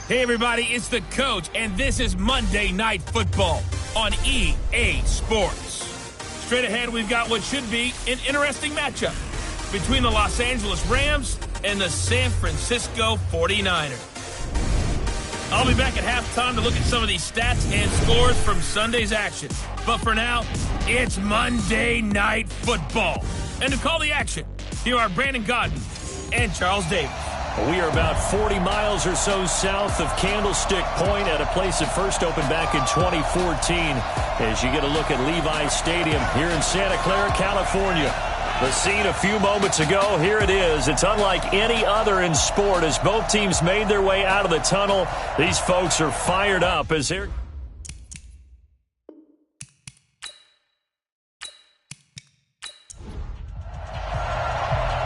Hey everybody, it's the coach, and this is Monday Night Football on EA Sports. Straight ahead, we've got what should be an interesting matchup between the Los Angeles Rams and the San Francisco 49ers. I'll be back at halftime to look at some of these stats and scores from Sunday's action. But for now, it's Monday Night Football. And to call the action, here are Brandon Godden and Charles Davis. We are about 40 miles or so south of Candlestick Point at a place that first opened back in 2014 as you get a look at Levi Stadium here in Santa Clara, California. The scene a few moments ago, here it is. It's unlike any other in sport as both teams made their way out of the tunnel. These folks are fired up as they're...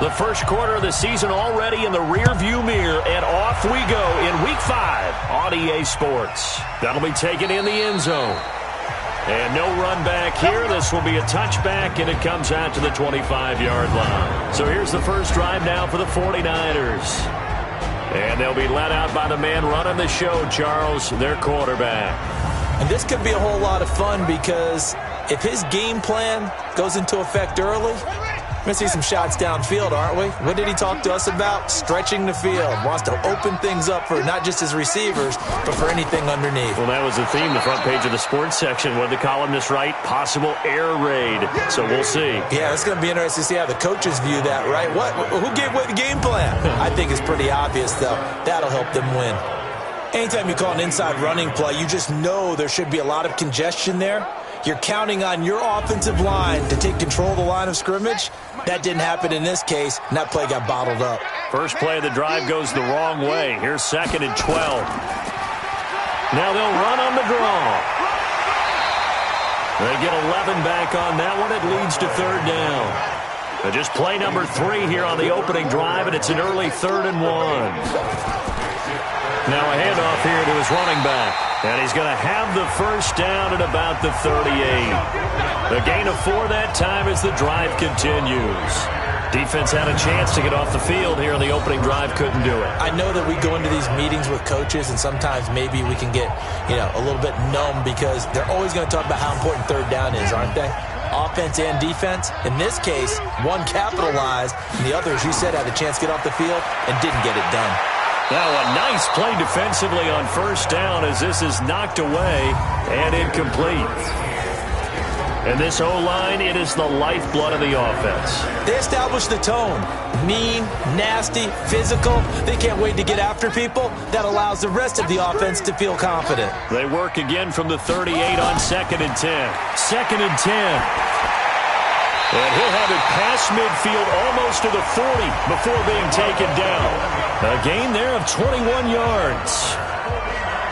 The first quarter of the season already in the rearview mirror, and off we go in Week 5 on EA Sports. That'll be taken in the end zone. And no run back here. This will be a touchback, and it comes out to the 25-yard line. So here's the first drive now for the 49ers. And they'll be led out by the man running the show, Charles, their quarterback. And this could be a whole lot of fun because if his game plan goes into effect early, we're going to see some shots downfield, aren't we? What did he talk to us about? Stretching the field. Wants to open things up for not just his receivers, but for anything underneath. Well, that was the theme, the front page of the sports section. What did the columnist write? Possible air raid. So we'll see. Yeah, it's going to be interesting to see how the coaches view that, right? Who gave away the game plan? I think it's pretty obvious, though. That'll help them win. Anytime you call an inside running play, you just know there should be a lot of congestion there. You're counting on your offensive line to take control of the line of scrimmage. That didn't happen in this case, and that play got bottled up. First play of the drive goes the wrong way. Here's 2nd and 12. Now they'll run on the draw. They get 11 back on that one. It leads to 3rd down. Just play number 3 here on the opening drive, and it's an early 3rd and 1. Now a handoff here to his running back. And he's going to have the first down at about the 38. The gain of 4 that time as the drive continues. Defense had a chance to get off the field here on the opening drive, couldn't do it. I know that we go into these meetings with coaches, and sometimes maybe we can get, a little bit numb because they're always going to talk about how important 3rd down is, aren't they? Offense and defense. In this case, one capitalized, and the other, as you said, had a chance to get off the field and didn't get it done. Now a nice play defensively on first down as this is knocked away and incomplete. And this O-line, it is the lifeblood of the offense. They establish the tone. Mean, nasty, physical. They can't wait to get after people. That allows the rest of the offense to feel confident. They work again from the 38 on 2nd and 10. 2nd and 10. And he'll have it past midfield almost to the 40 before being taken down. A gain there of 21 yards.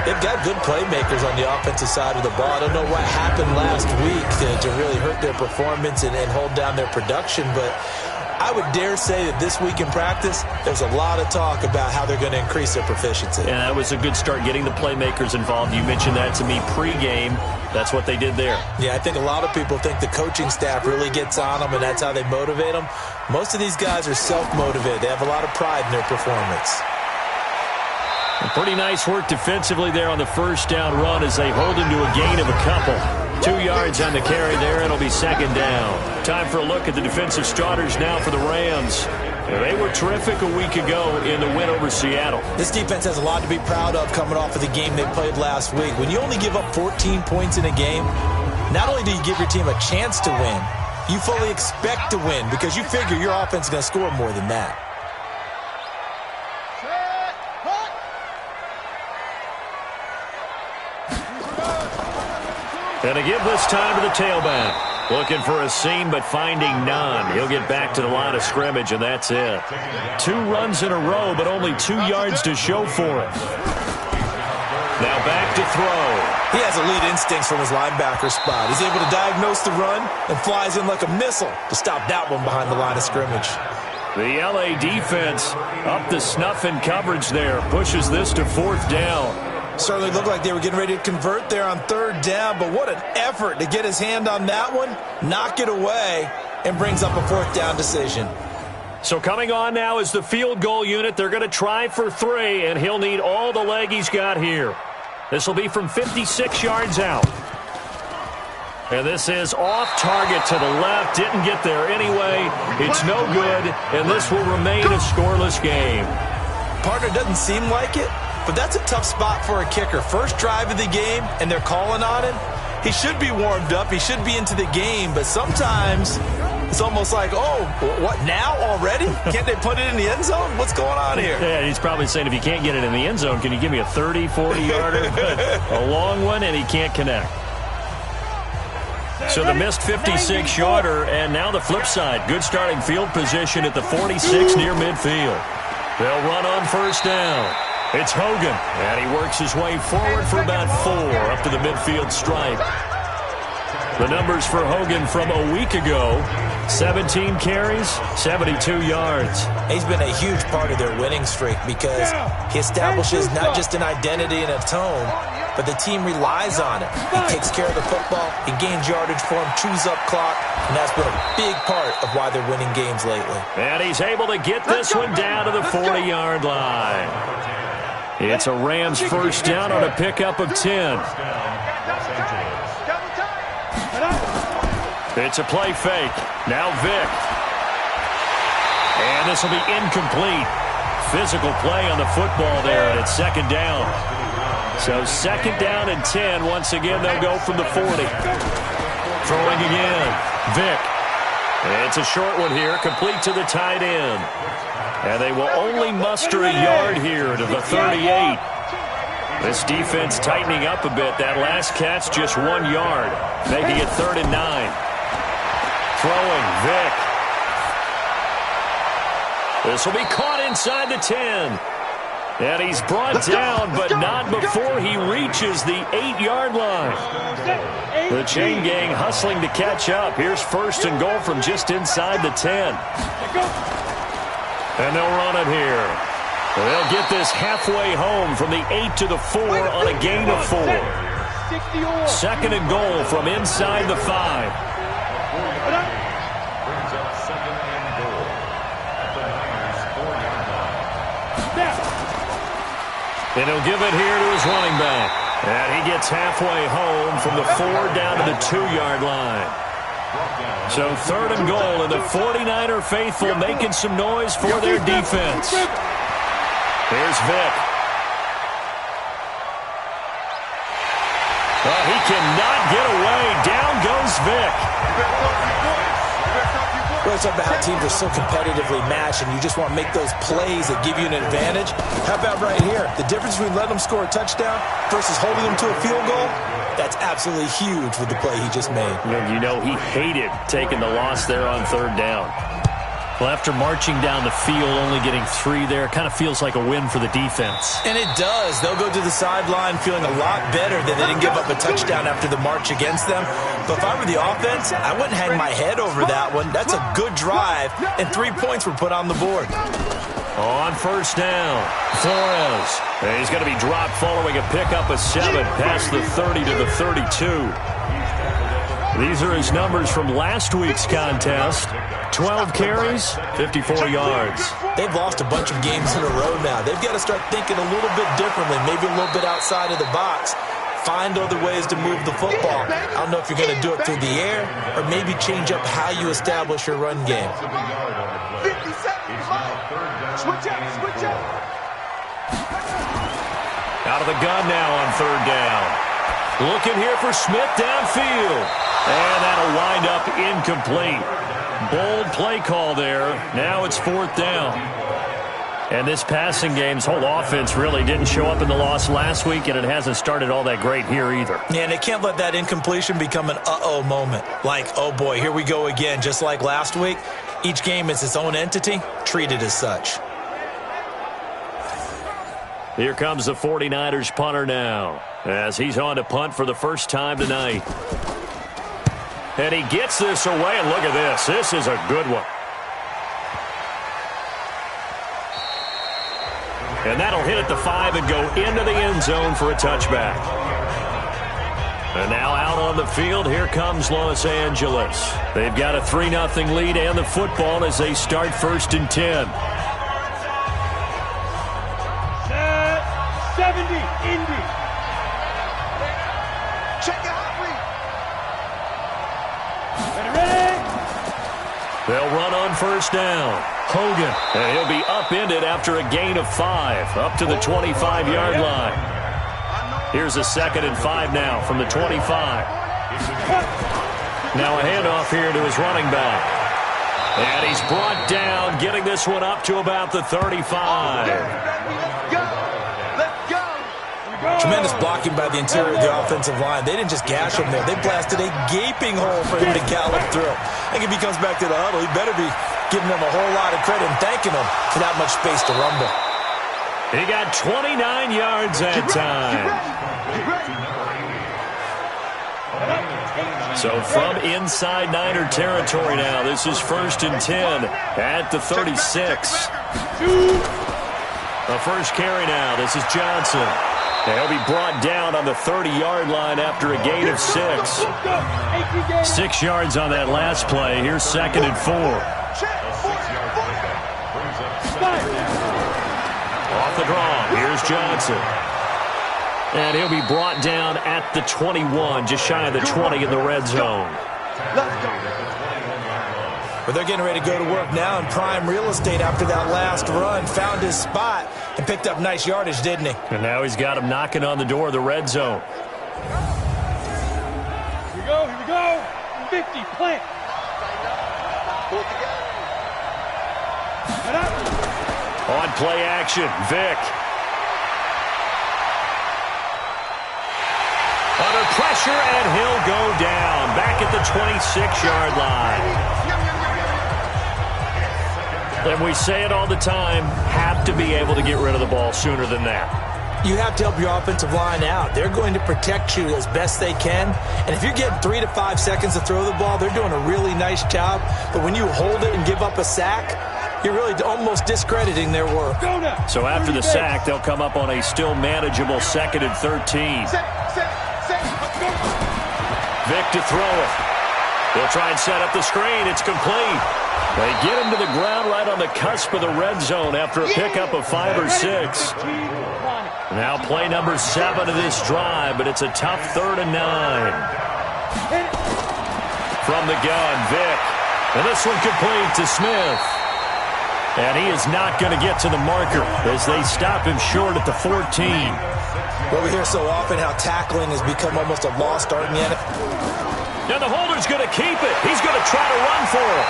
They've got good playmakers on the offensive side of the ball. I don't know what happened last week to really hurt their performance and hold down their production, but I would dare say that this week in practice, there's a lot of talk about how they're going to increase their proficiency. And that was a good start, getting the playmakers involved. You mentioned that to me pregame. That's what they did there. Yeah, I think a lot of people think the coaching staff really gets on them, and that's how they motivate them. Most of these guys are self-motivated. They have a lot of pride in their performance. Pretty nice work defensively there on the first down run as they hold him to a gain of a couple. 2 yards on the carry there. It'll be 2nd down. Time for a look at the defensive starters now for the Rams. They were terrific a week ago in the win over Seattle. This defense has a lot to be proud of coming off of the game they played last week. When you only give up 14 points in a game, not only do you give your team a chance to win, you fully expect to win because you figure your offense is going to score more than that. And to give this time to the tailback. Looking for a seam, but finding none. He'll get back to the line of scrimmage, and that's it. 2 runs in a row, but only 2 yards to show for it. Now back to throw. He has elite instincts from his linebacker spot. He's able to diagnose the run and flies in like a missile to stop that one behind the line of scrimmage. The LA defense up the snuff in coverage there. Pushes this to 4th down. Certainly looked like they were getting ready to convert there on 3rd down, but what an effort to get his hand on that one, knock it away, and brings up a 4th down decision. So coming on now is the field goal unit. They're going to try for 3, and he'll need all the leg he's got here. This will be from 56 yards out. And this is off target to the left. Didn't get there anyway. It's no good, and this will remain a scoreless game. Partner, doesn't seem like it, but that's a tough spot for a kicker. First drive of the game, and they're calling on him. He should be warmed up. He should be into the game, but sometimes it's almost like, oh, what, now already? Can't they put it in the end zone? What's going on here? Yeah, he's probably saying, if you can't get it in the end zone, can you give me a 30, 40-yarder? A long one, and he can't connect. So the missed 56-yarder, and now the flip side. Good starting field position at the 46 near midfield. They'll run on first down. It's Hogan, and he works his way forward for about 4 up to the midfield stripe. The numbers for Hogan from a week ago: 17 carries, 72 yards. He's been a huge part of their winning streak because he establishes not just an identity and a tone, but the team relies on it. He takes care of the football, he gains yardage for him, chews up clock, and that's been a big part of why they're winning games lately. And he's able to get this one down to the 40-yard line. It's a Rams first down on a pickup of 10. It's a play fake. Now Vick. And this will be incomplete. Physical play on the football there, and it's second down. So second down and 10. Once again, they'll go from the 40. Throwing again. Vick. It's a short one here, complete to the tight end. And they will only muster a yard here to the 38. This defense tightening up a bit. That last catch just 1 yard, making it 3rd and 9. Throwing, Vick. This will be caught inside the 10. And he's brought down, but not before he reaches the 8-yard line. The chain gang hustling to catch up. Here's first and goal from just inside the 10. And they'll run it here. They'll get this halfway home from the 8 to the 4 on a gain of 4. Second and goal from inside the 5. And he'll give it here to his running back. And he gets halfway home from the 4 down to the 2-yard line. So 3rd and goal, and the 49er faithful making some noise for their defense. Here's Vick. Well, he cannot get away. Down goes Vick. Well, it's about how teams are so competitively matched, and you just want to make those plays that give you an advantage. How about right here? The difference between letting them score a touchdown versus holding them to a field goal, that's absolutely huge with the play he just made. You know, he hated taking the loss there on 3rd down. Well, after marching down the field, only getting 3 there, it kind of feels like a win for the defense. And it does. They'll go to the sideline feeling a lot better that they didn't give up a touchdown after the march against them. But if I were the offense, I wouldn't hang my head over that one. That's a good drive, and 3 points were put on the board. On first down, Flores. He's going to be dropped following a pickup of 7 past the 30 to the 32. These are his numbers from last week's contest. 12 carries, 54 yards. They've lost a bunch of games in a row now. They've got to start thinking a little bit differently, maybe a little bit outside of the box. Find other ways to move the football. I don't know if you're going to do it through the air or maybe change up how you establish your run game. 50 seconds, switch out. Out of the gun now on 3rd down. Looking here for Smith downfield. And that'll wind up incomplete. Bold play call there. Now it's 4th down. And this passing game's whole offense really didn't show up in the loss last week, and it hasn't started all that great here either. Yeah, and they can't let that incompletion become an uh-oh moment. Like, oh boy, here we go again. Just like last week, each game is its own entity, treated as such. Here comes the 49ers punter now, as he's on to punt for the first time tonight. And he gets this away, and look at this. This is a good one. And that'll hit at the 5 and go into the end zone for a touchback. And now out on the field, here comes Los Angeles. They've got a 3-0 lead and the football as they start 1st and 10. Set 70, Indy. Check it out, ready? They'll run on 1st down. Hogan, and he'll be upended after a gain of 5, up to the 25-yard line. Here's a 2nd and 5 now from the 25. Now a handoff here to his running back. And he's brought down, getting this one up to about the 35. Tremendous blocking by the interior of the offensive line. They didn't just gash him there. They blasted a gaping hole for him to gallop through. I think if he comes back to the huddle, he better be giving them a whole lot of credit and thanking them for that much space to rumble. He got 29 yards that time. So from inside Niner territory now, this is 1st and 10 at the 36. The first carry now, this is Johnson. He'll be brought down on the 30-yard line after a gain of 6. 6 yards on that last play. Here's 2nd and 4. Off the draw, here's Johnson. And he'll be brought down at the 21, just shy of the 20 in the red zone. But they're getting ready to go to work now in prime real estate after that last run. Found his spot and picked up nice yardage, didn't he? And now he's got him knocking on the door of the red zone. Here we go. 50, plant. On play action, Vic. Under pressure, and he'll go down. Back at the 26-yard line. And we say it all the time, have to be able to get rid of the ball sooner than that. You have to help your offensive line out. They're going to protect you as best they can. And if you're getting 3 to 5 seconds to throw the ball, they're doing a really nice job. But when you hold it and give up a sack, you're really almost discrediting their work. So after the sack, they'll come up on a still manageable 2nd and 13. Vic to throw it. They'll try and set up the screen. It's complete. They get him to the ground right on the cusp of the red zone after a pickup of 5 or 6. Now play number 7 of this drive, but it's a tough 3rd and 9. From the gun, Vic. And this one complete to Smith. And he is not going to get to the marker as they stop him short at the 14. Well, we hear so often how tackling has become almost a lost art in the NFL. Now the holder's going to keep it. He's going to try to run for it.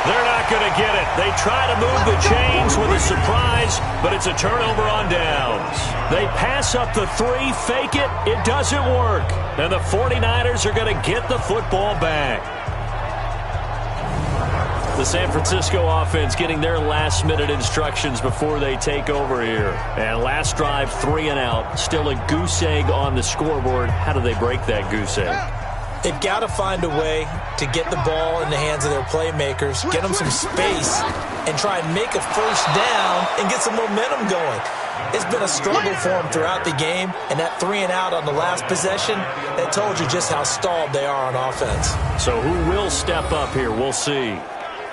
They're not going to get it. They try to move the chains with a surprise, but it's a turnover on downs. They pass up the 3, fake it. It doesn't work. And the 49ers are going to get the football back. The San Francisco offense getting their last-minute instructions before they take over here. And last drive, 3 and out. Still a goose egg on the scoreboard. How do they break that goose egg? They've got to find a way to get the ball in the hands of their playmakers, get them some space, and try and make a first down and get some momentum going. It's been a struggle for them throughout the game, and that 3 and out on the last possession, that told you just how stalled they are on offense. So who will step up here? We'll see.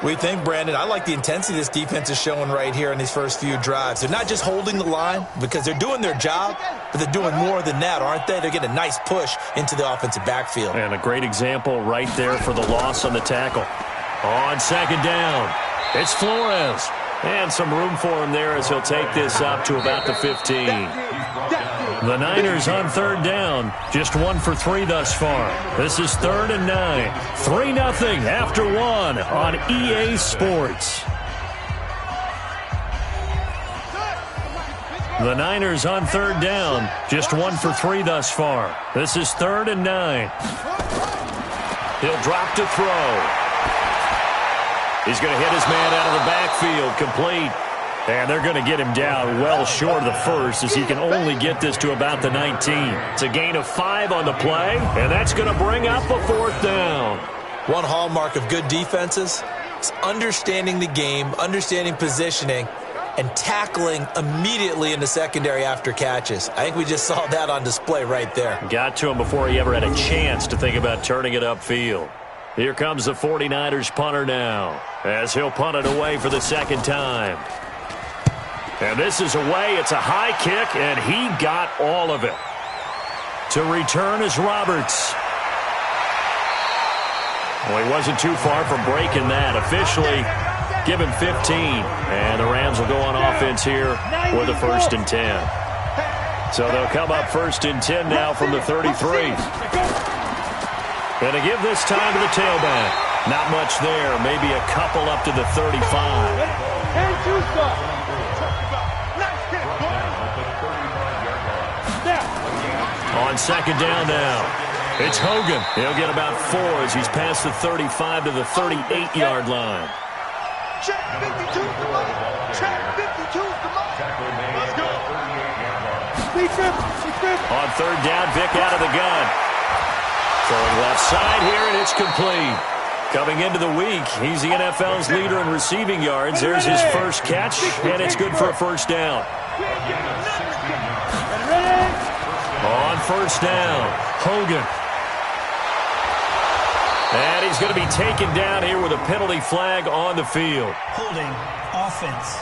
We think, Brandon, I like the intensity this defense is showing right here in these first few drives. They're not just holding the line because they're doing their job, but they're doing more than that, aren't they? They're getting a nice push into the offensive backfield. And a great example right there for the loss on the tackle. On 2nd down, it's Flores. And some room for him there as he'll take this up to about the 15. The Niners on 3rd down, just 1 for 3 thus far. This is 3rd and 9. 3-0 after 1 on EA Sports. The Niners on 3rd down, just 1 for 3 thus far. This is 3rd and 9. He'll drop to throw. He's going to hit his man out of the backfield, complete. And they're going to get him down well short of the first as he can only get this to about the 19. It's a gain of 5 on the play, and that's going to bring up a 4th down. One hallmark of good defenses is understanding the game, understanding positioning, and tackling immediately in the secondary after catches. I think we just saw that on display right there. Got to him before he ever had a chance to think about turning it upfield. Here comes the 49ers punter now, as he'll punt it away for the second time. And this is away. It's a high kick, and he got all of it. To return is Roberts. Well, he wasn't too far from breaking that. Officially, give him 15. And the Rams will go on offense here with a 1st and 10. So they'll come up 1st and 10 now from the 33. Going to give this time to the tailback. Not much there. Maybe a couple up to the 35. On second down now, it's Hogan. He'll get about 4 as he's past the 35 to the 38-yard line. Check 52's the money. Check 52's the money. Let's go. On third down, Vic out of the gun. Throwing left side here, and it's complete. Coming into the week, he's the NFL's leader in receiving yards. There's his first catch, and it's good for a 1st down. On 1st down, Hogan. And he's going to be taken down here with a penalty flag on the field. Holding offense.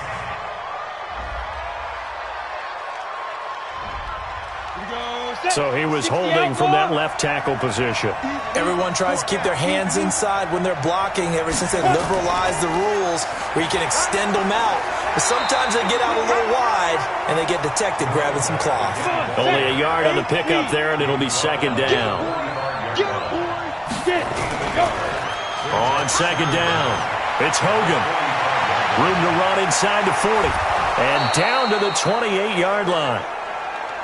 So he was holding from that left tackle position. Everyone tries to keep their hands inside when they're blocking ever since they liberalized the rules where you can extend them out. But sometimes they get out a little wide and they get detected grabbing some cloth. Only a yard on the pickup there, and it'll be second down. On second down, it's Hogan. Room to run inside the 40. And down to the 28-yard line.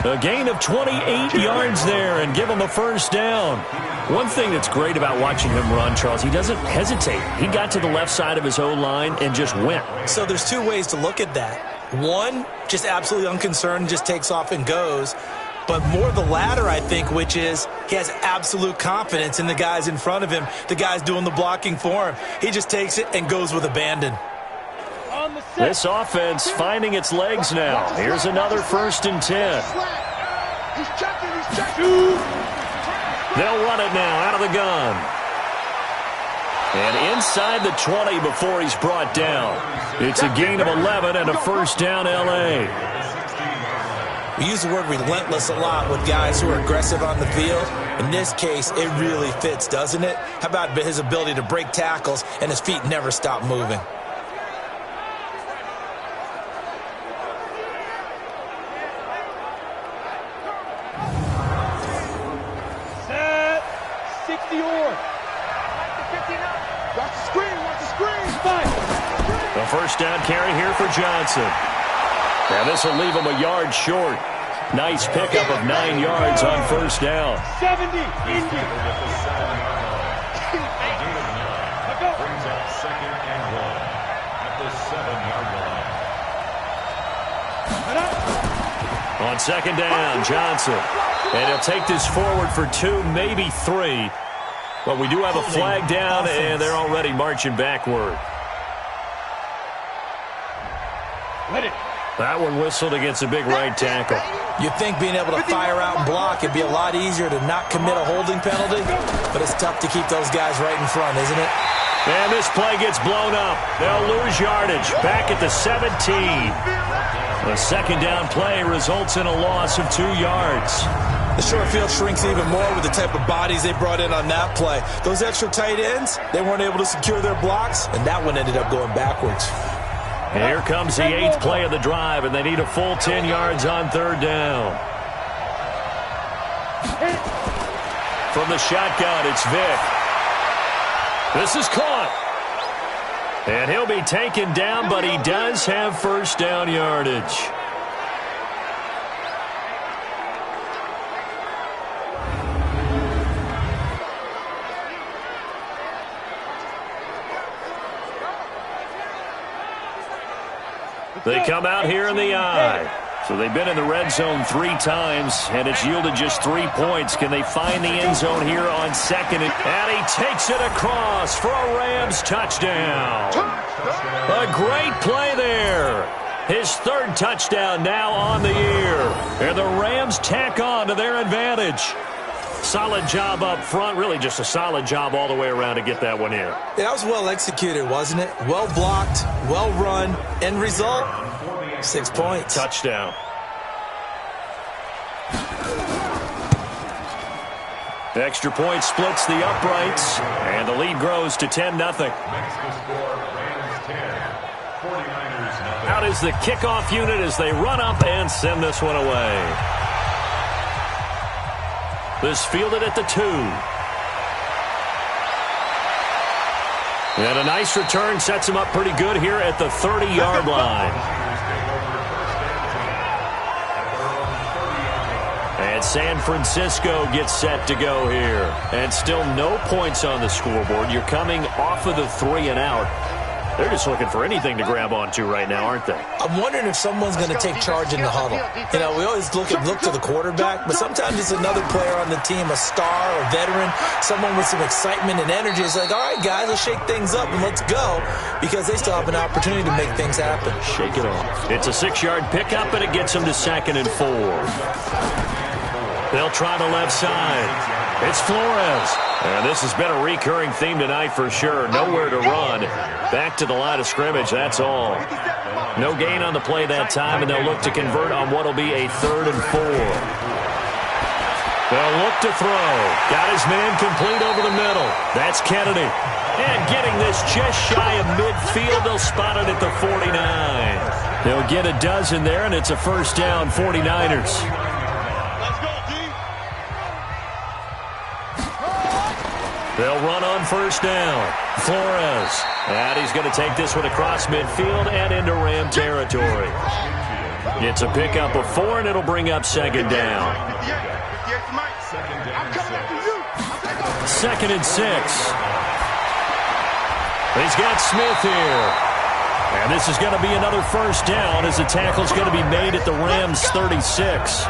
A gain of 28 yards there and give him a 1st down. One thing that's great about watching him run, Charles, he doesn't hesitate. He got to the left side of his O-line and just went. So there's 2 ways to look at that. One, just absolutely unconcerned, just takes off and goes. But more the latter, I think, which is he has absolute confidence in the guys in front of him, the guys doing the blocking for him. He just takes it and goes with abandon. This offense finding its legs now. Here's another 1st and 10. He's checking. They'll run it now out of the gun. And inside the 20 before he's brought down. It's a gain of 11 and a 1st down L.A. We use the word relentless a lot with guys who are aggressive on the field. In this case, it really fits, doesn't it? How about his ability to break tackles and his feet never stop moving? Set. 60 or. Watch the screen. A 1st down carry here for Johnson. Now this will leave him a yard short. Nice pickup of 9 yards on 1st down. 70, Indy. Brings up 2nd and 1 at the 7-yard line. On 2nd down, Johnson. And he'll take this forward for 2, maybe 3. But we do have a flag down, and they're already marching backward. That one whistled against a big right tackle. You'd think being able to fire out and block it'd be a lot easier to not commit a holding penalty, but it's tough to keep those guys right in front, isn't it? And this play gets blown up. They'll lose yardage back at the 17. The 2nd down play results in a loss of 2 yards. The short field shrinks even more with the type of bodies they brought in on that play. Those extra tight ends, they weren't able to secure their blocks, and that one ended up going backwards. And here comes the 8th play of the drive, and they need a full 10 yards on 3rd down. From the shotgun, it's Vic. This is caught. And he'll be taken down, but he does have 1st down yardage. They come out here in the eye. So they've been in the red zone 3 times, and it's yielded just 3 points. Can they find the end zone here on 2nd? And he takes it across for a Rams touchdown. A great play there. His third touchdown now on the year. And the Rams tack on to their advantage. Solid job up front. Really just a solid job all the way around to get that one in. Yeah, that was well executed, wasn't it? Well blocked, well run. End result, 6 points. Touchdown. The extra point splits the uprights, and the lead grows to 10-0. Out is the kickoff unit as they run up and send this one away. This fielded at the 2. And a nice return sets him up pretty good here at the 30-yard line. And San Francisco gets set to go here. And still no points on the scoreboard. You're coming off of the 3 and out. They're just looking for anything to grab onto right now, aren't they? I'm wondering if someone's going to take charge in the huddle. You know, we always look to the quarterback, but sometimes it's another player on the team, a star or veteran, someone with some excitement and energy. It's like, all right, guys, let's shake things up and let's go, because they still have an opportunity to make things happen. Shake it off. It's a 6-yard pickup, and it gets them to 2nd and 4. They'll try the left side. It's Flores. And this has been a recurring theme tonight for sure. Nowhere to run. Back to the line of scrimmage, that's all. No gain on the play that time, and they'll look to convert on what will be a 3rd and 4. They'll look to throw. Got his man complete over the middle. That's Kennedy. And getting this just shy of midfield, they'll spot it at the 49. They'll get a dozen there, and it's a first down, 49ers. They'll run on first down. Flores. And he's going to take this one across midfield and into Ram territory. It's a pickup of 4, and it'll bring up 2nd down. 2nd and 6. He's got Smith here. And this is going to be another first down as the tackle's going to be made at the Rams' 36.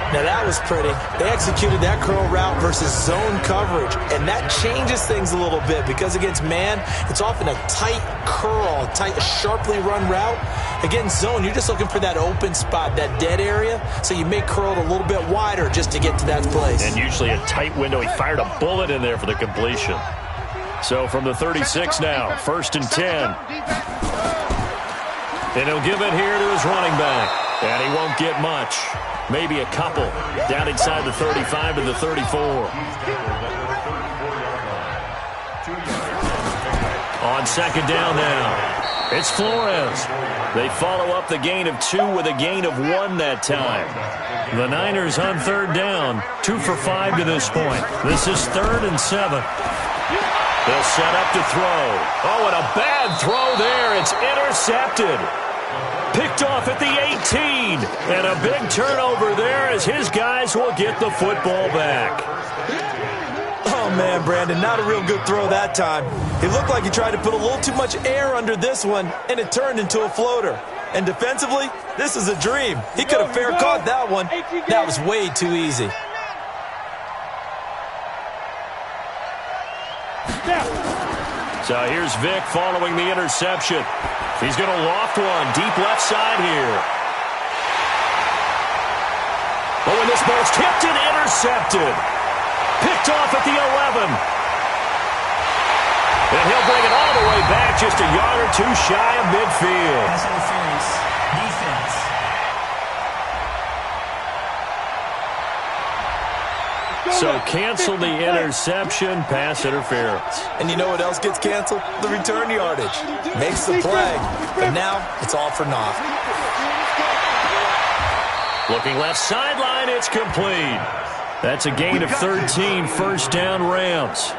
Now, that was pretty. They executed that curl route versus zone coverage, and that changes things a little bit because against man, it's often a tight curl, a sharply run route. Against zone, you're just looking for that open spot, that dead area, so you make curl a little bit wider just to get to that place. And usually a tight window. He fired a bullet in there for the completion. So from the 36 now, 1st and 10. And he'll give it here to his running back, and he won't get much. Maybe a couple down inside the 35 to the 34. On 2nd down now, it's Flores. They follow up the gain of 2 with a gain of 1 that time. The Niners on 3rd down, 2 for 5 to this point. This is 3rd and 7. They'll set up to throw. Oh, and a bad throw there. It's intercepted. Picked off at the 18. And a big turnover there as his guys will get the football back. Oh, man, Brandon, not a real good throw that time. It looked like he tried to put a little too much air under this one, and it turned into a floater. And defensively, this is a dream. He could have fair caught that one. That was way too easy. So here's Vic following the interception. He's going to loft one deep left side here. Oh, and this ball's tipped and intercepted. Picked off at the 11. And he'll bring it all the way back just a yard or 2 shy of midfield. Pass interference. Defense. So cancel the interception, pass interference. And you know what else gets canceled? The return yardage. Makes the play, but now it's all for naught. Looking left sideline, it's complete. That's a gain of 13, first down Rams.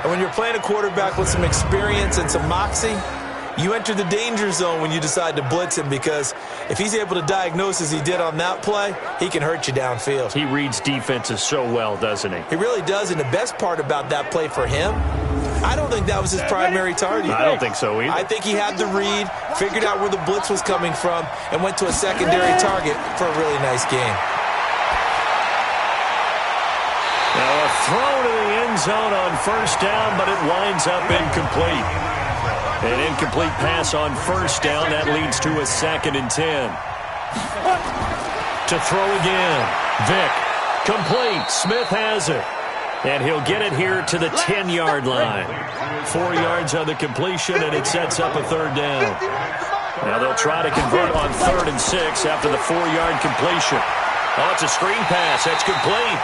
And when you're playing a quarterback with some experience and some moxie, you enter the danger zone when you decide to blitz him, because if he's able to diagnose as he did on that play, he can hurt you downfield. He reads defenses so well, doesn't he? He really does, and the best part about that play for him, I don't think that was his primary target. I don't think so either. I think he had the read, figured out where the blitz was coming from, and went to a secondary target for a really nice game. Now a throw to the end zone on first down, but it winds up incomplete. An incomplete pass on first down. That leads to a 2nd and 10. To throw again. Vick. Complete. Smith has it. And he'll get it here to the 10-yard line. 4 yards on the completion, and it sets up a 3rd down. Now they'll try to convert on 3rd and 6 after the 4-yard completion. Oh, it's a screen pass. That's complete.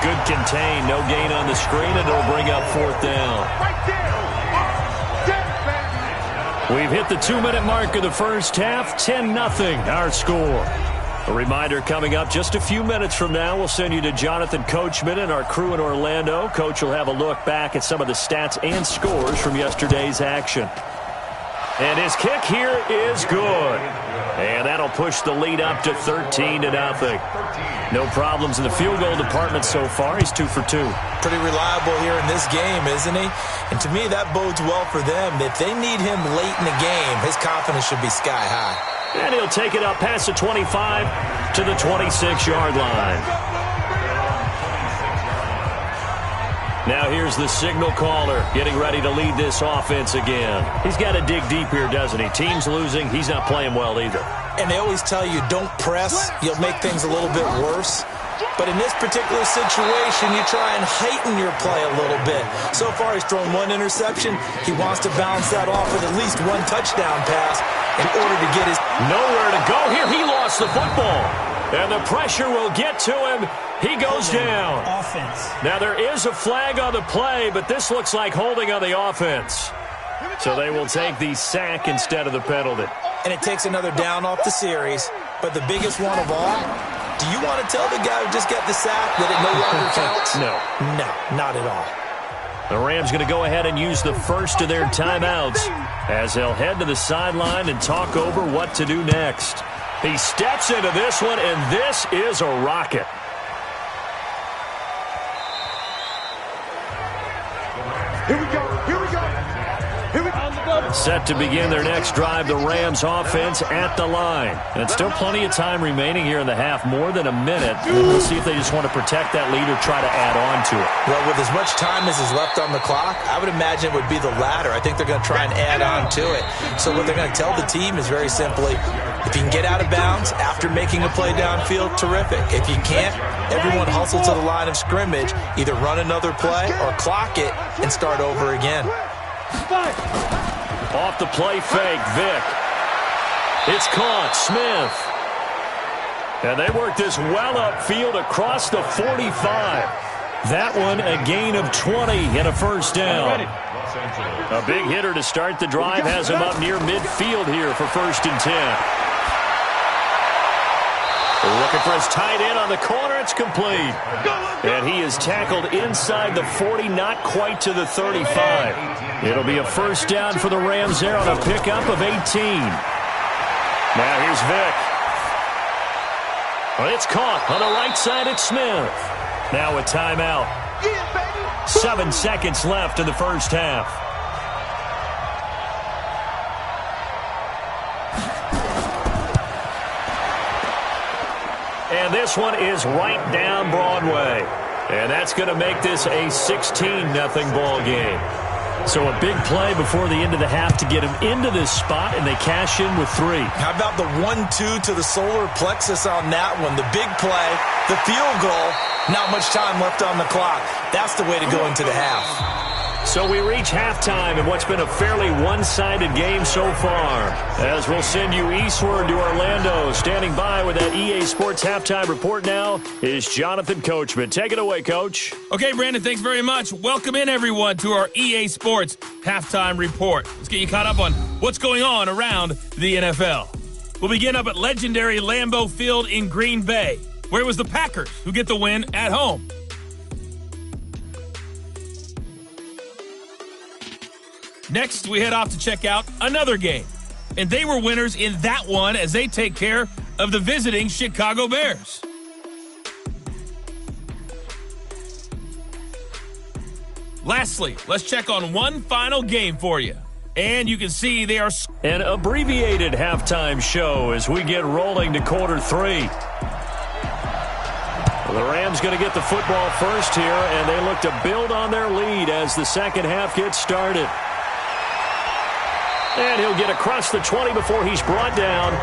Good contain. No gain on the screen, and it'll bring up 4th down. We've hit the 2-minute mark of the first half. 10-0 our score. A reminder coming up just a few minutes from now. We'll send you to Jonathan Coachman and our crew in Orlando. Coach will have a look back at some of the stats and scores from yesterday's action. And his kick here is good. And that'll push the lead up to 13-0. No problems in the field goal department so far. He's 2 for 2. Pretty reliable here in this game, isn't he? And to me, that bodes well for them. If they need him late in the game, his confidence should be sky high. And he'll take it up past the 25 to the 26-yard line. Now here's the signal caller getting ready to lead this offense again. He's got to dig deep here, doesn't he? Team's losing. He's not playing well either. And they always tell you, don't press. You'll make things a little bit worse. But in this particular situation, you try and heighten your play a little bit. So far, he's thrown 1 interception. He wants to bounce that off with at least 1 touchdown pass in order to get his... Nowhere to go here. He lost the football. And the pressure will get to him. He goes down. Offense. Now, there is a flag on the play, but this looks like holding on the offense. So they will take the sack instead of the penalty. And it takes another down off the series. But the biggest one of all, do you want to tell the guy who just got the sack that it no longer counts? No. No, not at all. The Rams going to go ahead and use the first of their timeouts as they'll head to the sideline and talk over what to do next. He steps into this one, and this is a rocket. Here we go. Here we go. Here we go. Set to begin their next drive, the Rams offense at the line. And still plenty of time remaining here in the half, more than a minute. And we'll see if they just want to protect that lead or try to add on to it. Well, with as much time as is left on the clock, I would imagine it would be the latter. I think they're going to try and add on to it. So what they're going to tell the team is very simply, if you can get out of bounds after making a play downfield, terrific. If you can't, everyone hustle to the line of scrimmage, either run another play or clock it and start over again. Off the play fake, Vick. It's caught, Smith. And they work this well upfield across the 45. That one a gain of 20 and a first down. A big hitter to start the drive has him up near midfield here for 1st and 10. Looking for his tight end on the corner. It's complete. And he is tackled inside the 40, not quite to the 35. It'll be a first down for the Rams there on a pickup of 18. Now here's Vick. Well, it's caught on the right side at Smith. Now a timeout. 7 seconds left in the first half. And this one is right down Broadway. And that's going to make this a 16-0 ball game. So a big play before the end of the half to get him into this spot, and they cash in with 3. How about the 1-2 to the solar plexus on that one? The big play, the field goal, not much time left on the clock. That's the way to go into the half. So we reach halftime in what's been a fairly one-sided game so far. As we'll send you eastward to Orlando. Standing by with that EA Sports halftime report now is Jonathan Coachman. Take it away, Coach. Okay, Brandon, thanks very much. Welcome in, everyone, to our EA Sports halftime report. Let's get you caught up on what's going on around the NFL. We'll begin up at legendary Lambeau Field in Green Bay, where it was the Packers who get the win at home. Next, we head off to check out another game. And they were winners in that one as they take care of the visiting Chicago Bears. Lastly, let's check on one final game for you. And you can see they are... An abbreviated halftime show as we get rolling to quarter 3. The Rams going to get the football first here, and they look to build on their lead as the second half gets started. And he'll get across the 20 before he's brought down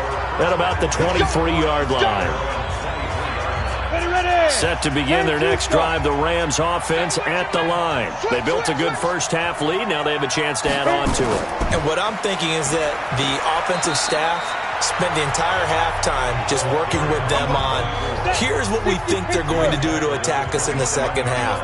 at about the 23-yard line. Set to begin their next drive, the Rams offense at the line. They built a good first-half lead. Now they have a chance to add on to it. And what I'm thinking is that the offensive staff spent the entire halftime just working with them on, here's what we think they're going to do to attack us in the second half.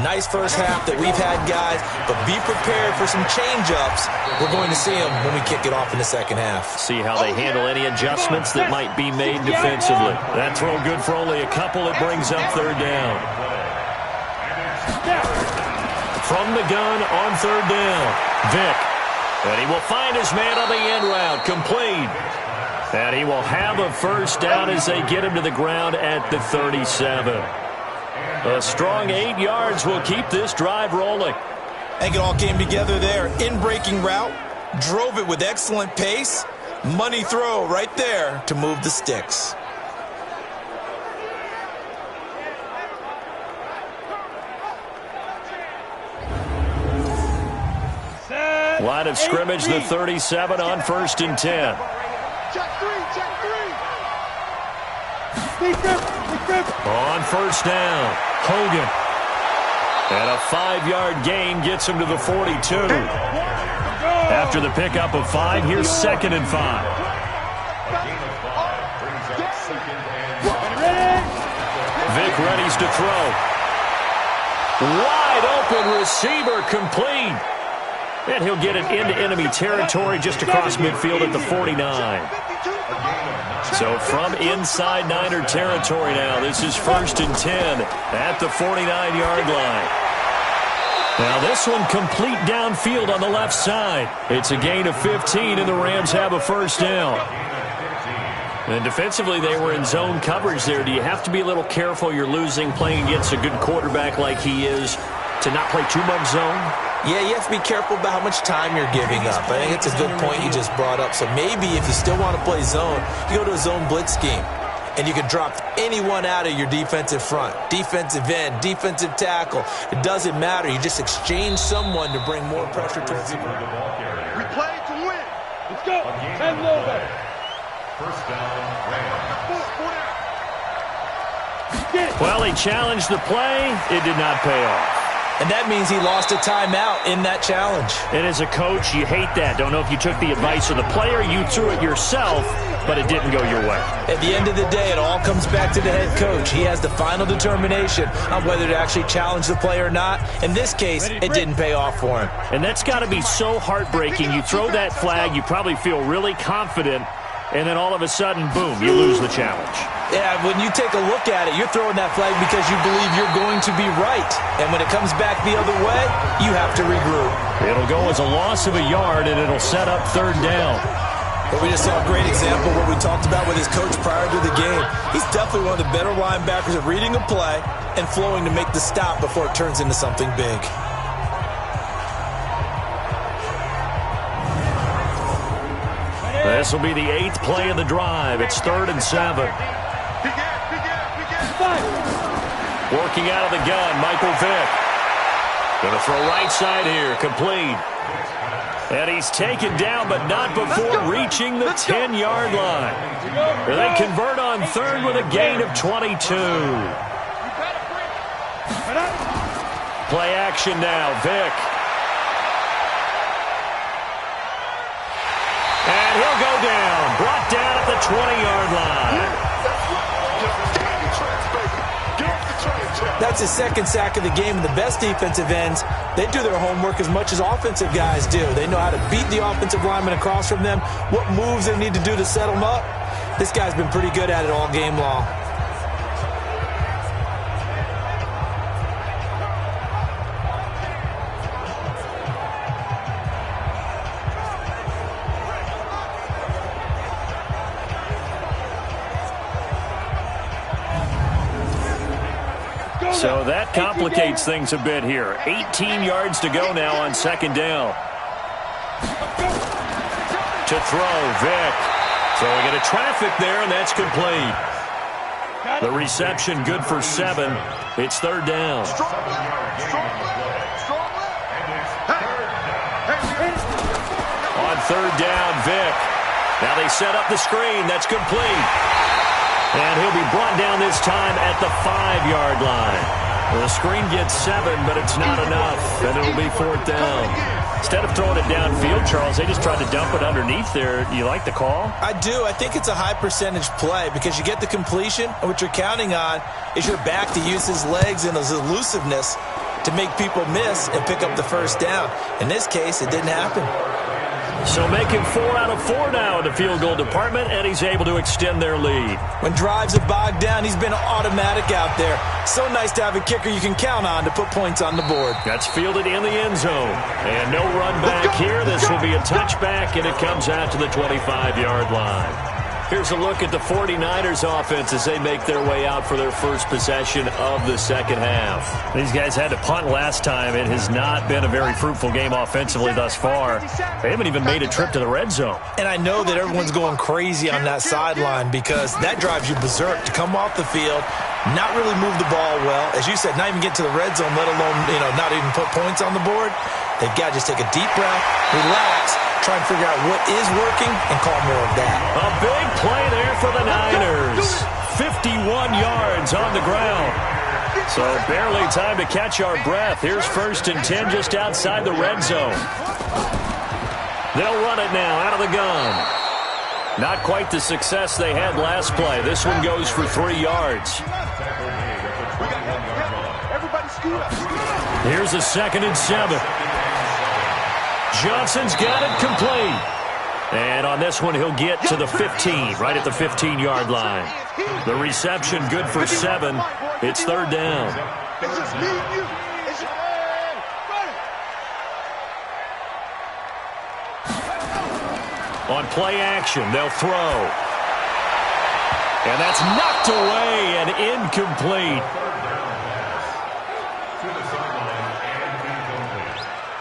Nice first half that we've had, guys, but be prepared for some change-ups. We're going to see them when we kick it off in the second half. See how they handle any adjustments that might be made defensively. That throw good for only a couple. It brings up third down. From the gun on third down, Vick. And he will find his man on the end route, complete. And he will have a first down as they get him to the ground at the 37. A strong 8 yards will keep this drive rolling. I think it all came together there. In-breaking route, drove it with excellent pace. Money throw right there to move the sticks. Line of scrimmage, the 37 on 1st and 10. Check three. On first down, Hogan. And a 5-yard gain gets him to the 42. After the pickup of 5, here's 2nd and 5. Vick readies to throw. Wide open receiver, complete. And he'll get it into enemy territory just across midfield at the 49. So from inside Niner territory now, this is 1st and 10 at the 49-yard line. Now this one complete downfield on the left side. It's a gain of 15, and the Rams have a first down. And defensively, they were in zone coverage there. Do you have to be a little careful? You're losing, playing against a good quarterback like he is, to not play too much zone? Yeah, you have to be careful about how much time you're giving up. I think it's a good point you just brought up. So maybe if you still want to play zone, you go to a zone blitz scheme. And you can drop anyone out of your defensive front. Defensive end, defensive tackle. It doesn't matter. You just exchange someone to bring more pressure towards the ground. We play to win. Let's go. 10 over. First down, Rams. Well, he challenged the play. It did not pay off. And that means he lost a timeout in that challenge. And as a coach, you hate that. Don't know if you took the advice of the player. You threw it yourself, but it didn't go your way. At the end of the day, it all comes back to the head coach. He has the final determination on whether to actually challenge the play or not. In this case, it didn't pay off for him. And that's got to be so heartbreaking. You throw that flag, you probably feel really confident, and then all of a sudden, boom, you lose the challenge. Yeah, when you take a look at it, you're throwing that flag because you believe you're going to be right. And when it comes back the other way, you have to regroup. It'll go as a loss of a yard, and it'll set up third down. But we just saw a great example of what we talked about with his coach prior to the game. He's definitely one of the better linebackers at reading a play and flowing to make the stop before it turns into something big. This will be the 8th play of the drive. It's 3rd and 7. Working out of the gun, Michael Vick. Going to throw right side here, complete. And he's taken down, but not before reaching the 10-yard line. They convert on 3rd with a gain of 22. Play action now, Vick. And he'll go down, brought down at the 20-yard line. That's his 2nd sack of the game, and the best defensive ends, they do their homework as much as offensive guys do. They know how to beat the offensive lineman across from them, what moves they need to do to set them up. This guy's been pretty good at it all game long. So that complicates things a bit here. 18 yards to go now on 2nd down. To throw, Vick. Throwing into traffic there, and that's complete. The reception good for 7. It's 3rd down. On third down, Vic. Now they set up the screen. That's complete. And he'll be brought down this time at the 5-yard line. The screen gets 7, but it's not enough, and it'll be 4th down. Instead of throwing it downfield, Charles, they just tried to dump it underneath there. You like the call? I do. I think it's a high-percentage play because you get the completion, and what you're counting on is your back to use his legs and his elusiveness to make people miss and pick up the first down. In this case, it didn't happen. So making 4 out of 4 now in the field goal department, and he's able to extend their lead. When drives are bogged down, he's been automatic out there. So nice to have a kicker you can count on to put points on the board. That's fielded in the end zone. And no run back here. This will be a touchback, and it comes out to the 25-yard line. Here's a look at the 49ers offense as they make their way out for their first possession of the second half. These guys had to punt last time. It has not been a very fruitful game offensively thus far. They haven't even made a trip to the red zone. And I know that everyone's going crazy on that sideline because that drives you berserk to come off the field, not really move the ball well. As you said, not even get to the red zone, let alone, not even put points on the board. They've got to just take a deep breath, relax, try and figure out what is working and call more of that. A big play there for the Niners. 51 yards on the ground. So barely time to catch our breath. Here's 1st and 10 just outside the red zone. They'll run it now out of the gun. Not quite the success they had last play. This one goes for 3 yards. Here's a 2nd and 7. Johnson's got it complete. And on this one, he'll get to the 15, right at the 15-yard line. The reception good for 7. It's 3rd down. On play action, they'll throw. And that's knocked away and incomplete.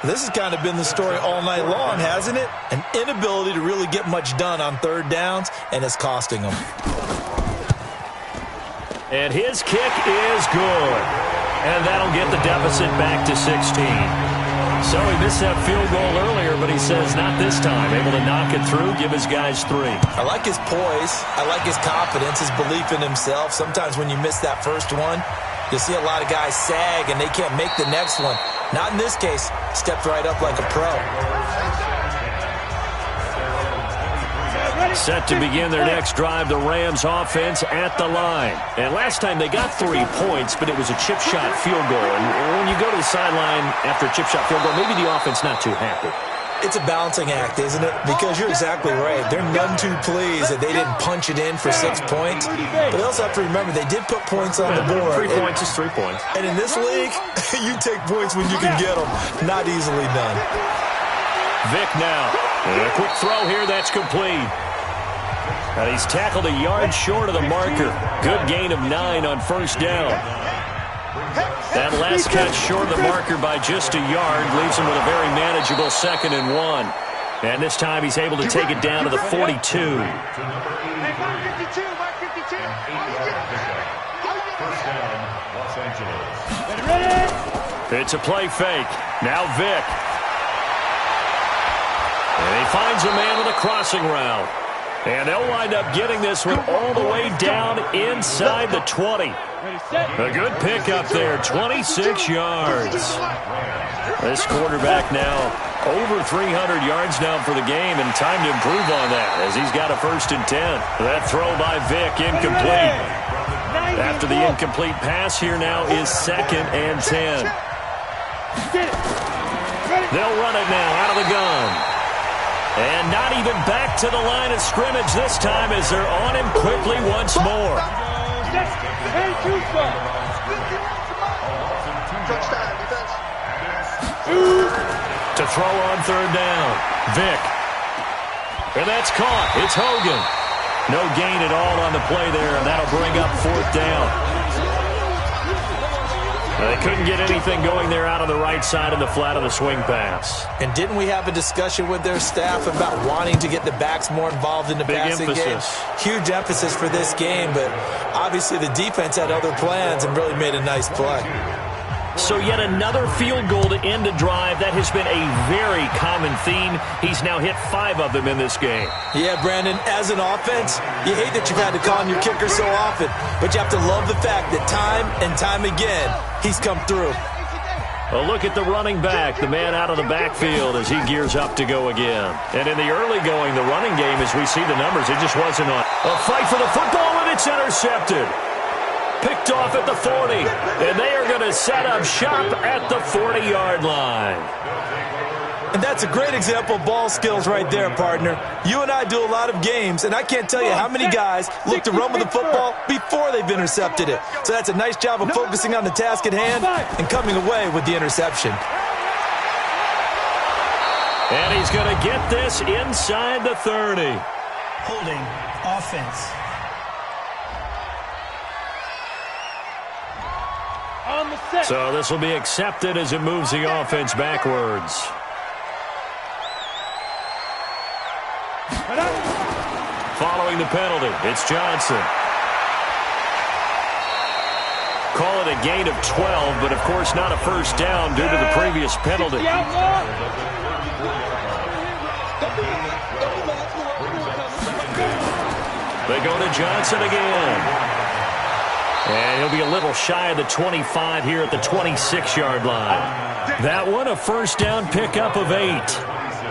This has kind of been the story all night long, hasn't it? An inability to really get much done on 3rd downs, and it's costing them. And his kick is good. And that'll get the deficit back to 16. So he missed that field goal earlier, but he says not this time. Able to knock it through, give his guys 3. I like his poise. I like his confidence, his belief in himself. Sometimes when you miss that first one, you'll see a lot of guys sag and they can't make the next one. Not in this case. Stepped right up like a pro. Set to begin their next drive, the Rams offense at the line. And last time they got 3 points, but it was a chip shot field goal. And when you go to the sideline after a chip shot field goal, maybe the offense not too happy. It's a balancing act, isn't it? Because you're exactly right. They're none too pleased that they didn't punch it in for 6 points. But they also have to remember they did put points on the board. 3 points is 3 points. And in this league, you take points when you can get them. Not easily done. Vic now. And a quick throw here. That's complete. And he's tackled a yard short of the marker. Good gain of 9 on 1st down. That last catch short of the marker by just a yard leaves him with a very manageable 2nd and 1. And this time he's able to take it down to the 42. It's a play fake. Now Vic. And he finds a man with a crossing route. And they'll wind up getting this one all the way down inside the 20. A good pick up there, 26 yards. This quarterback now over 300 yards now for the game, and time to improve on that as he's got a 1st and 10. That throw by Vic incomplete. After the incomplete pass, here now is 2nd and 10. They'll run it now out of the gun. And not even back to the line of scrimmage this time as they're on him quickly once more. To throw on 3rd down. Vic. And that's caught. It's Hogan. No gain at all on the play there, and that'll bring up 4th down. They couldn't get anything going there out on the right side of the flat of the swing pass. And didn't we have a discussion with their staff about wanting to get the backs more involved in the passing game? Huge emphasis for this game, but obviously the defense had other plans and really made a nice play. So yet another field goal to end a drive. That has been a very common theme. He's now hit 5 of them in this game. Yeah, Brandon, as an offense, you hate that you've had to call on your kicker so often, but you have to love the fact that time and time again, he's come through. A look at the running back, the man out of the backfield as he gears up to go again. And in the early going, the running game, as we see the numbers, it just wasn't on. A fight for the football, and it's intercepted. Picked off at the 40, and they are going to set up shop at the 40-yard line. And that's a great example of ball skills right there, partner. You and I do a lot of games, and I can't tell you how many guys look to run with the football before they've intercepted it. So that's a nice job of focusing on the task at hand and coming away with the interception. And he's going to get this inside the 30. Holding offense. So this will be accepted as it moves the offense backwards. Following the penalty, it's Johnson. Call it a gain of 12, but of course not a first down due to the previous penalty. They go to Johnson again. And he'll be a little shy of the 25 here at the 26-yard line. That one, a first down pickup of 8.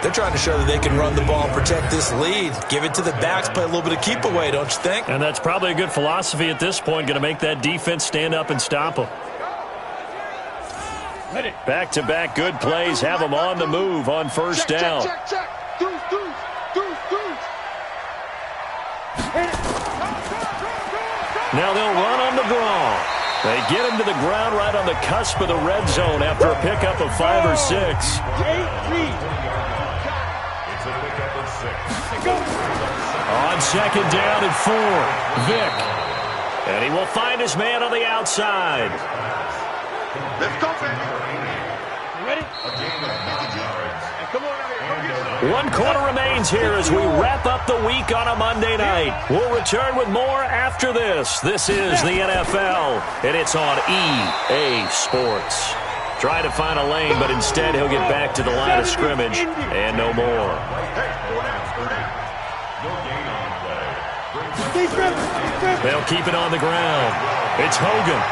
They're trying to show that they can run the ball and protect this lead. Give it to the backs, play a little bit of keep away, don't you think? And that's probably a good philosophy at this point, going to make that defense stand up and stop them. Back-to-back good plays have them on the move on first down. Now they'll run on the draw. They get him to the ground right on the cusp of the red zone after a pickup of 5 or 6. It's a pickup of 6. On second down and 4, Vick. And he will find his man on the outside. Let's go, baby. Ready? A gain of 9 yards. Come on out here. Come get some. 1 quarter remains here as we wrap up the week on a Monday night. We'll return with more after this. This is the NFL, and it's on EA Sports. Try to find a lane, but instead he'll get back to the line of scrimmage and no more. No gain on play. They'll keep it on the ground. It's Hogan.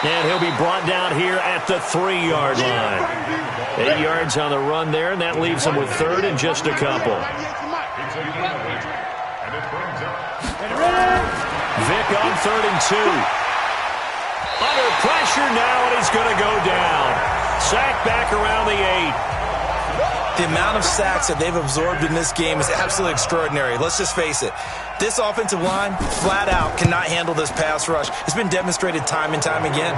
And he'll be brought down here at the 3-yard line. 8 yards on the run there, and that leaves them with third and just a couple. It's a gain of 8. And it brings up Vick on 3rd and 2. Under pressure now, and he's going to go down. Sack back around the 8. The amount of sacks that they've absorbed in this game is absolutely extraordinary. Let's just face it. This offensive line, flat out, cannot handle this pass rush. It's been demonstrated time and time again.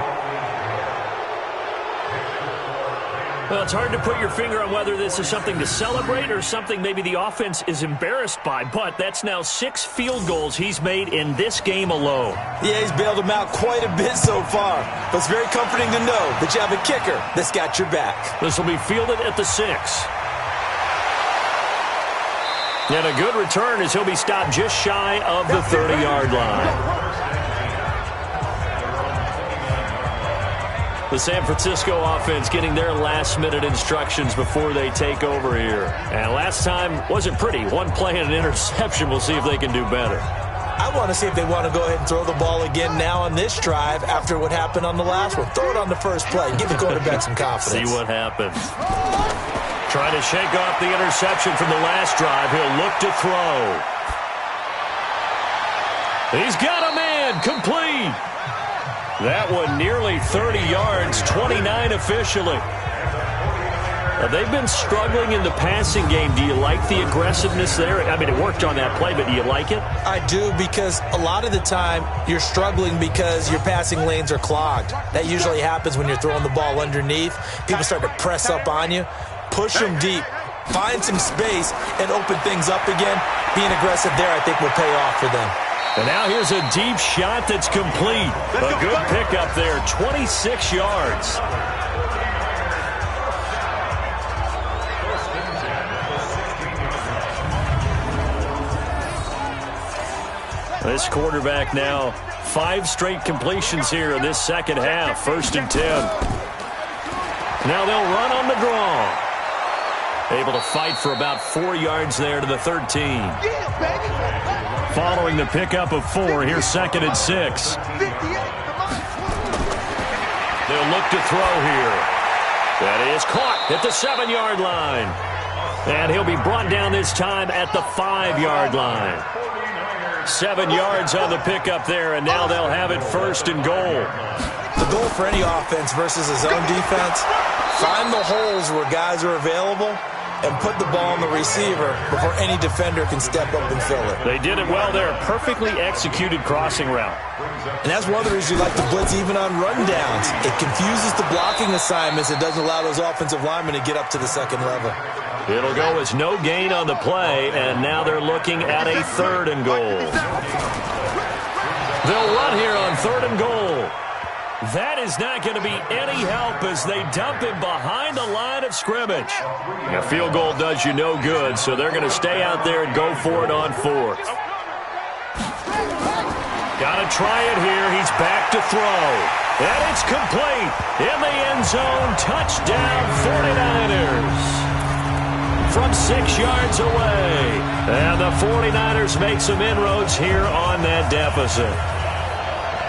Well, it's hard to put your finger on whether this is something to celebrate or something maybe the offense is embarrassed by, but that's now 6 field goals he's made in this game alone. Yeah, he's bailed them out quite a bit so far, but it's very comforting to know that you have a kicker that's got your back. This will be fielded at the 6. And a good return as he'll be stopped just shy of the 30-yard line. The San Francisco offense getting their last-minute instructions before they take over here. And last time wasn't pretty. 1 play and an interception. We'll see if they can do better. I want to see if they want to go ahead and throw the ball again now on this drive after what happened on the last one. Throw it on the first play. Give the quarterback some confidence. See what happens. Trying to shake off the interception from the last drive. He'll look to throw. He's got a man. Complete. That one nearly 30 yards, 29 officially. They've been struggling in the passing game. Do you like the aggressiveness there? I mean, it worked on that play, but do you like it? I do, because a lot of the time you're struggling because your passing lanes are clogged. That usually happens when you're throwing the ball underneath. People start to press up on you. Push them deep. Find some space and open things up again. Being aggressive there, I think, will pay off for them. And now here's a deep shot that's complete. A good pickup there, 26 yards. This quarterback now 5 straight completions here in this second half. 1st and 10. Now they'll run on the draw. Able to fight for about 4 yards there to the 13. Following the pickup of 4, here's 2nd and 6. They'll look to throw here. That is caught at the 7-yard line. And he'll be brought down this time at the 5-yard line. 7 yards on the pickup there, and now they'll have it 1st and goal. The goal for any offense versus a zone defense, find the holes where guys are available and put the ball on the receiver before any defender can step up and fill it. They did it well there. Perfectly executed crossing route. And that's one of the reasons you like to blitz even on rundowns. It confuses the blocking assignments. It doesn't allow those offensive linemen to get up to the second level. It'll go as no gain on the play, and now they're looking at a 3rd and goal. They'll run here on 3rd and goal. That is not going to be any help as they dump him behind the line of scrimmage. A field goal does you no good, so they're going to stay out there and go for it on 4th. Got to try it here. He's back to throw. And it's complete. In the end zone, touchdown 49ers. From 6 yards away. And the 49ers make some inroads here on that deficit.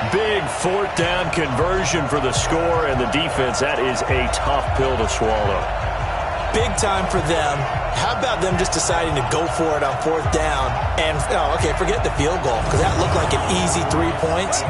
Big 4th down conversion for the score, and the defense, that is a tough pill to swallow. Big time for them. How about them just deciding to go for it on 4th down? And, forget the field goal, because that looked like an easy 3 points.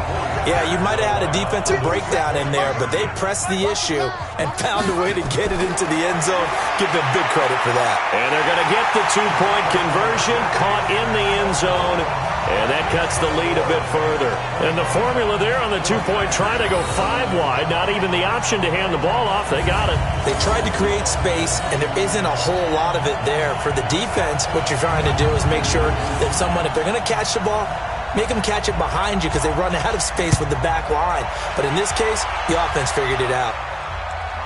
Yeah, you might have had a defensive breakdown in there, but they pressed the issue and found a way to get it into the end zone. Give them big credit for that. And they're going to get the 2-point conversion, caught in the end zone. And that cuts the lead a bit further. And the formula there on the 2-point try to go 5 wide. Not even the option to hand the ball off. They got it. They tried to create space, and there isn't a whole lot of it there. For the defense, what you're trying to do is make sure that if they're going to catch the ball, make them catch it behind you because they run out of space with the back line. But in this case, the offense figured it out.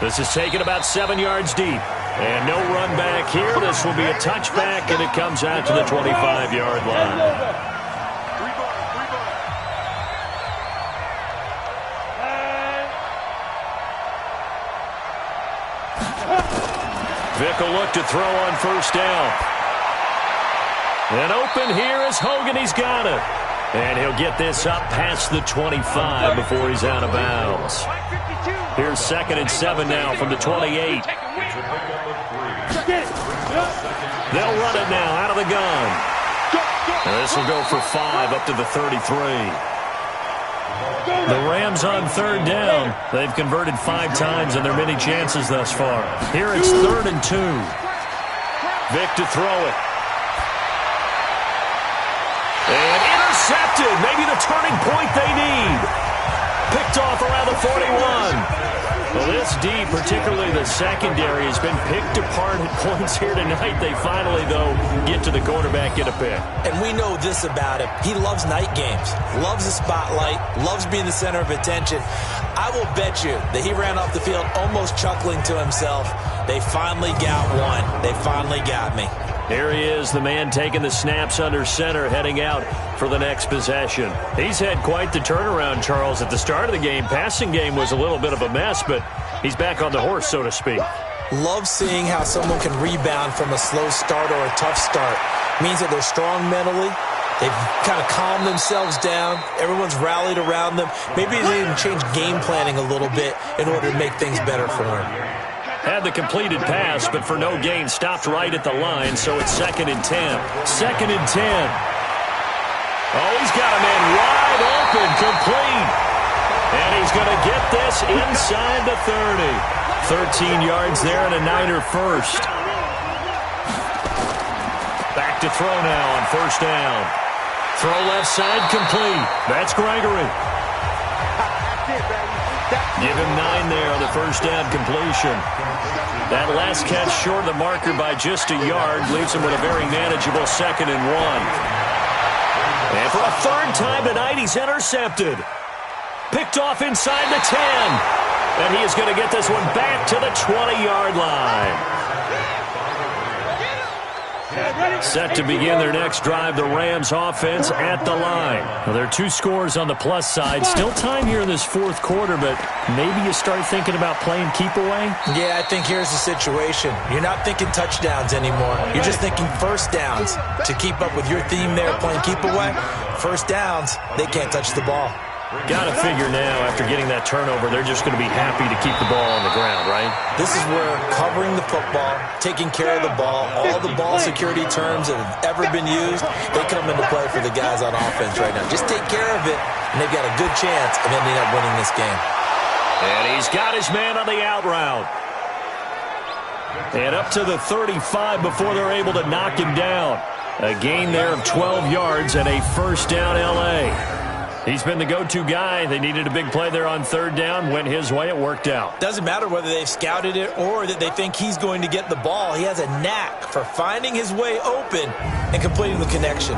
This is taken about 7 yards deep. And no run back here. This will be a touchback, and it comes out to the 25-yard line. Vick will look to throw on 1st down. And open here is Hogan. He's got it. And he'll get this up past the 25 before he's out of bounds. Here's 2nd and 7 now from the 28. They'll run it now out of the gun. And this will go for 5 up to the 33. The Rams on 3rd down. They've converted 5 times in their many chances thus far. Here it's 3rd and 2. Vick to throw it. And intercepted. Maybe the turning point they need. Picked off around the 41. Well, this D, particularly the secondary, has been picked apart at points here tonight. They finally, though, get to the quarterback, get a pick. And we know this about him. He loves night games, loves the spotlight, loves being the center of attention. I will bet you that he ran off the field almost chuckling to himself. They finally got one. They finally got me. Here he is, the man taking the snaps under center, heading out for the next possession. He's had quite the turnaround, Charles. At the start of the game, passing game was a little bit of a mess, but he's back on the horse, so to speak. Love seeing how someone can rebound from a slow start or a tough start. Means that they're strong mentally. They've kind of calmed themselves down. Everyone's rallied around them. Maybe they even changed game planning a little bit in order to make things better for him. Had the completed pass, but for no gain, stopped right at the line, so it's 2nd and 10. 2nd and 10. Oh, he's got a man wide open, complete. And he's going to get this inside the 30. 13 yards there and a Niner first. Back to throw now on 1st down. Throw left side, complete. That's Gregory. Give him 9 there on the 1st down completion. That last catch short of the marker by just a yard leaves him with a very manageable 2nd and 1. And for a 3rd time tonight, he's intercepted. Picked off inside the 10. And he is going to get this one back to the 20-yard line. Set to begin their next drive, the Rams offense at the line. Well, there are 2 scores on the plus side. Still time here in this fourth quarter, but maybe you start thinking about playing keep away? Yeah, I think here's the situation. You're not thinking touchdowns anymore. You're just thinking first downs. To keep up with your theme there, playing keep away, first downs, they can't touch the ball. Got to figure now, after getting that turnover, they're just going to be happy to keep the ball on the ground, right? This is where covering the football, taking care of the ball, all the ball security terms that have ever been used, they come into play for the guys on offense right now. Just take care of it, and they've got a good chance of ending up winning this game. And he's got his man on the out route. And up to the 35 before they're able to knock him down. A gain there of 12 yards and a first down L.A. He's been the go-to guy. They needed a big play there on third down. Went his way. It worked out. Doesn't matter whether they've scouted it or that they think he's going to get the ball. He has a knack for finding his way open and completing the connection.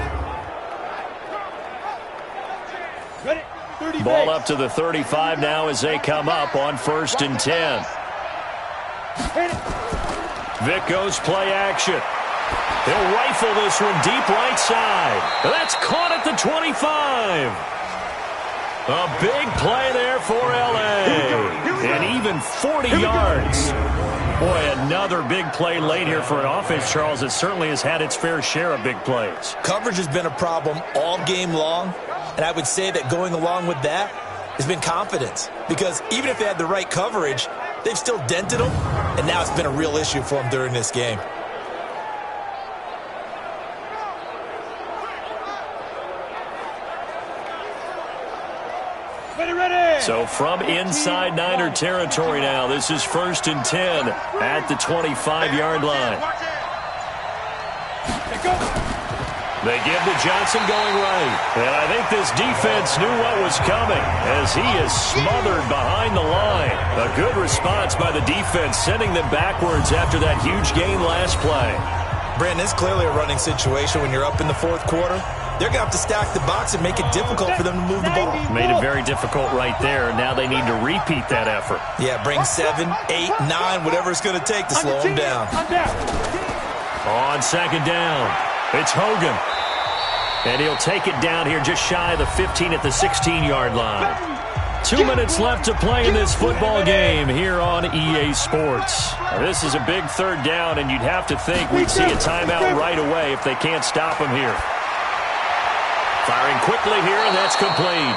Ball up to the 35 now as they come up on 1st and 10. Vic goes play action. He'll rifle this one deep right side. That's caught at the 25. A big play there for L.A. And even 40 yards. Boy, another big play late here for an offense, Charles. It certainly has had its fair share of big plays. Coverage has been a problem all game long, and I would say that going along with that has been confidence. Because even if they had the right coverage, they've still dented them, and now it's been a real issue for them during this game. So from inside Niner territory now, this is 1st and 10 at the 25-yard line. They give to Johnson going right. And I think this defense knew what was coming as he is smothered behind the line. A good response by the defense, sending them backwards after that huge gain last play. Brandon, it's clearly a running situation when you're up in the fourth quarter. They're going to have to stack the box and make it difficult for them to move the ball. Made it very difficult right there. Now they need to repeat that effort. Yeah, bring 7, 8, 9, whatever it's going to take to slow them down. On 2nd down, it's Hogan. And he'll take it down here just shy of the 15 at the 16-yard line. 2 minutes left to play in this football game here on EA Sports. This is a big 3rd down, and you'd have to think we'd see a timeout right away if they can't stop him here. Firing quickly here, and that's complete.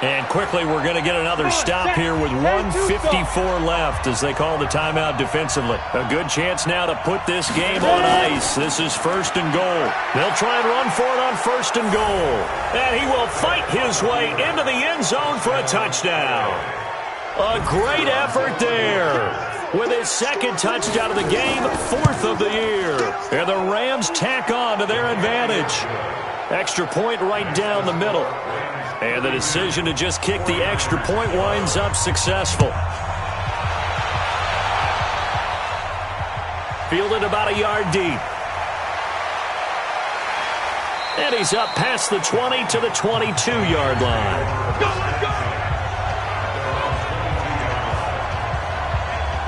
And quickly, we're going to get another stop here with 1:54 left as they call the timeout defensively. A good chance now to put this game on ice. This is 1st and goal. They'll try and run for it on 1st and goal. And he will fight his way into the end zone for a touchdown. A great effort there. With his 2nd touchdown of the game, 4th of the year. And the Rams tack on to their advantage. Extra point right down the middle. And the decision to just kick the extra point winds up successful. Fielded about a yard deep. And he's up past the 20 to the 22-yard line.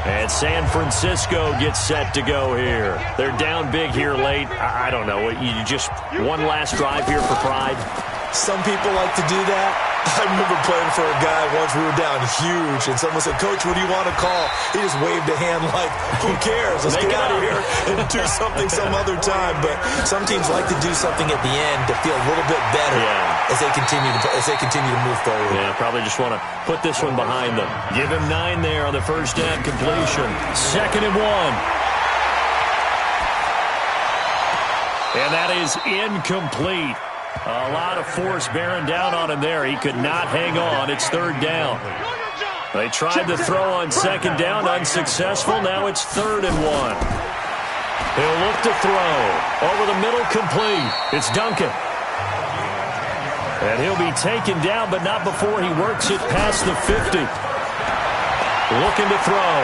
And San Francisco gets set to go here. They're down big here late. I don't know. You just one last drive here for pride? Some people like to do that. I remember playing for a guy once. We were down huge, and someone said, "Coach, what do you want to call?" He just waved a hand like, "Who cares? Let's get out of here and do something some other time." But some teams like to do something at the end to feel a little bit better as they continue to move forward. Yeah, probably just want to put this one behind them. Give him 9 there on the 1st down completion. 2nd and 1. And that is incomplete. A lot of force bearing down on him there. He could not hang on. It's 3rd down. They tried to throw on 2nd down, unsuccessful. Now it's 3rd and 1. He'll look to throw. Over the middle, complete. It's Duncan. And he'll be taken down, but not before he works it past the 50. Looking to throw.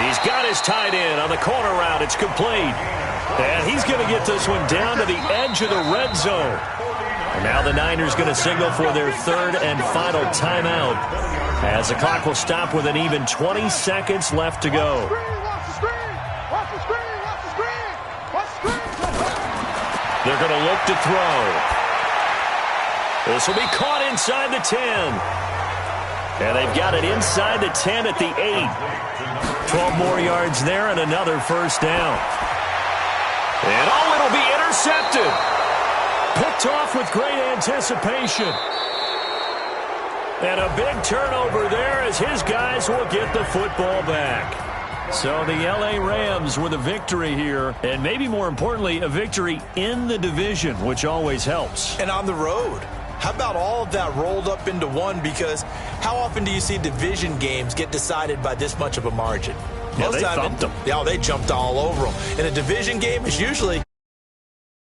He's got his tight end on the corner route. It's complete. And he's going to get this one down to the edge of the red zone. And now the Niners going to signal for their 3rd and final timeout as the clock will stop with an even 20 seconds left to go. They're going to look to throw. This will be caught inside the 10. And they've got it inside the 10 at the 8. 12 more yards there and another first down. And it'll be intercepted. Picked off with great anticipation. And a big turnover there as his guys will get the football back. So the L.A. Rams with a victory here, and maybe more importantly, a victory in the division, which always helps. And on the road. How about all of that rolled up into one? Because how often do you see division games get decided by this much of a margin? Yeah, they thumped them. Yeah, they jumped all over them. In a division game, it's usually